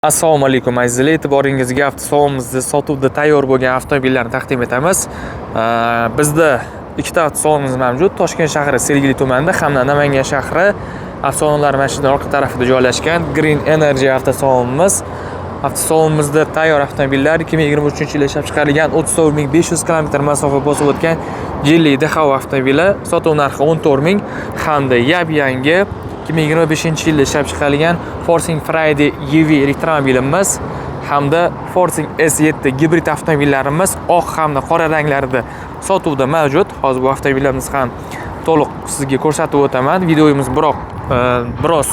Assalomu alaykum azizlar, e'tiboringizga avtosalorimizda sotuvda tayyor bo'lgan avtomobillarni taqdim etamiz. Bizda ikkita avtosalonimiz mavjud. Toshkent shahri Sergeli tumanida hamda Namangan shahri avtosalonlar mashinalari orqa tarafida joylashgan Green Energy avtosalonimiz. Avtosalonimizda tayyor avtomobillar 2023-yilda ishlab chiqarilgan 34500 km masofa bosib o'tgan Geely Dahau avtomobili. Sotuv narxi 14000 hamda yangi 2025-yilda ishlab chiqarilgan Forcing Friday EV elektromobilimiz hamda Forcing S7 gibrid avtomobillarimiz oq hamda qora ranglarida sotuvda mavjud. Hozir bu avtomobillarimiz ham to'liq sizga ko'rsatib o'taman. Videomiz biroz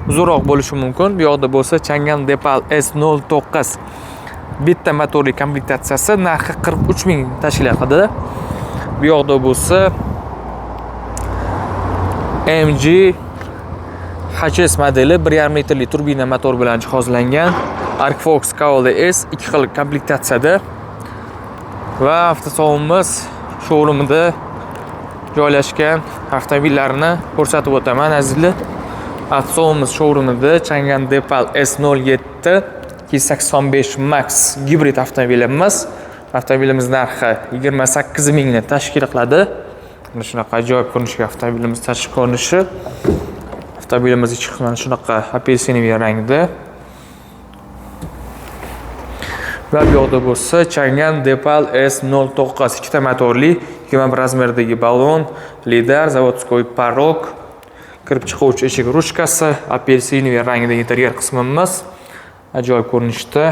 uzunroq bo'lishi mumkin. Bu yoqda bo'lsa Changan Depal S09 bitta motorli komplektatsiyasi narxi 43000 tashkil etadi. Bu yoqda bo'lsa MG HS modeli 1.5 litrli turbina motor bilan jihozlangan Arcfox Kaolda S 2 xil komplektatsiyada va avtosalonimiz showroomida joylashgan avtomobillarni ko'rsatib o'taman azizlar. Avtosalonimiz showroomida Changan Depal S07 285 Max gibrid avtomobilimiz. Avtomobilimiz narxi 28000 ni tashkil qiladi. Mana shunaqa ajoyib ko'rinishli avtomobilimiz tashqi ko'rinishi. Avtomobilimiz ichki qismi shunaqa apelsinoviy rangda. Va bu yoqda bo'lsa Changan Depal S09 ikkita motorli 21 razmerdagi balon, lider, zavodskoy parok, kirib chiquvchi eshik ruchkasi, apelsinoviy rangdagi interyer qismimiz ajoyib ko'rinishda.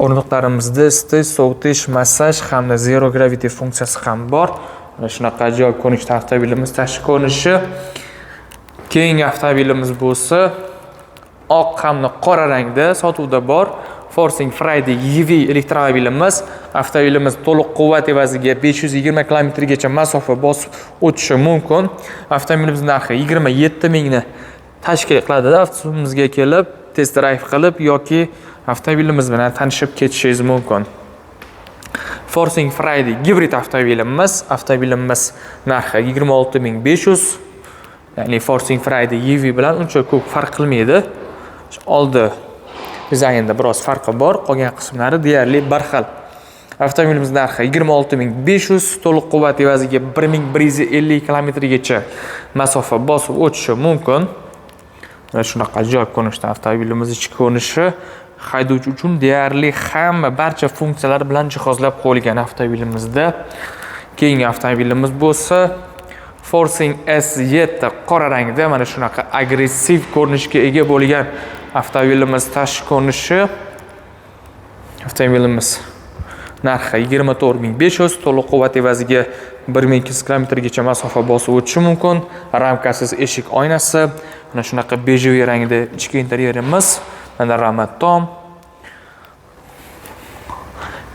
O'rindiqlarimizda isitish, sovutish, massaj hamda zero gravity funksiyasi ham bor. Mana shunaqa ajoyib ko'rinishda avtomobilimiz tashqi ko'rinishi. Keyingi avtomobilimiz bo'lsa oq hamda qora rangda sotuvda bor Forcing Friday EV elektromobilimiz. Avtomobilimiz to'liq quvvat evaziga 520 km gacha masofa bosib o'tishi mumkin. Avtomobilimiz narxi 27000 ni tashkil qiladi. Avtomobilimizga kelib test drive qilib yoki avtomobilimiz bilan tanishib ketishingiz mumkin. Forcing Friday gibrid avtomobilimiz narxi 26500. Ya'ni Forcing Friday EV bilan uncha ko'p farq qilmaydi. Oldi dizaynda biroz farqi bor, qolgan qismlari deyarli bir xil. Avtomobilimiz narxi 26500, to'liq quvvat evaziga 1150 km gacha masofa bosib o'tishi mumkin. Mana shunaqa ajoyib ko'rinishda avtomobilimiz ichki ko'rinishi. Haydovchi uchun deyarli barcha funksiyalar bilan jihozlab qo'yilgan avtomobilimizda. Keyingi avtomobilimiz bo'lsa Forcing S7 qora rangda mana shunaqa agressiv ko'rinishga ega bo'lgan avtomobilimiz tashqi ko'rinishi. Avtomobilimiz narxi 24500, to'liq quvvat evaziga 1200 km gacha masofa bosib o'tishi mumkin. Ramkasiz eshik oynasi, mana shunaqa bejoviy rangda ichki interyerimiz. Mana rahmat tom.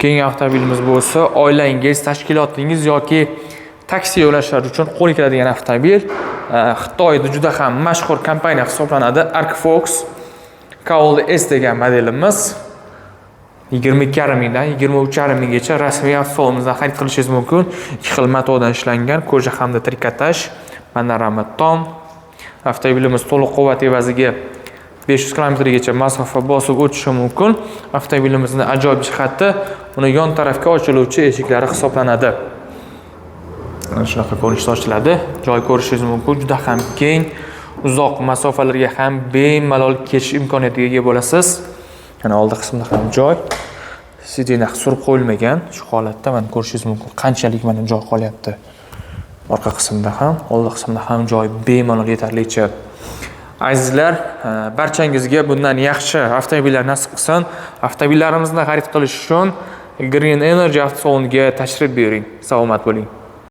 Keyingi avtomobilimiz bo'lsa oilangiz, tashkilotingiz yoki taksi yo'lashlari uchun qo'l keladigan avtomobil. Xitoyda juda ham mashhur kompaniya hisoblanadi Arcfox Kaolda S degan modelimiz. 22.500 dan 23.500 gacha rasmiy avtosalonimizdan xarid qilishingiz mumkin. 2 xil matodan ishlangan koja hamda trikotaj. Mana rahmat tom. Avtomobilimiz to'liq quvvat evaziga 500 km gacha masofa bosib o'tishi mumkin. Avtomobilimizning ajoyib jihati uni yon tarafga ochiluvchi eshiklari hisoblanadi. Mana shunaqa ko'rinishda ochiladi. Joy ko'rishingiz mumkin. Juda ham keng, uzoq masofalarga ham bemalol ketish imkoniyatiga ega bo'lasiz. Yana oldi qismida ham joy. Sidina surib qo'yilmagan. Shu holatda mana ko'rishingiz mumkin qanchalik mana joy qolyapti. Orqa qismida ham, oldi qismida ham joy bemalol yetarlicha. Azizlar, barchangizga bundan yaxshi avtomobillar nasib qilsin. Avtomobillarimizni xarid qilish uchun Green Energy avtosaloniga tashrif buyuring. Salomat bo'ling.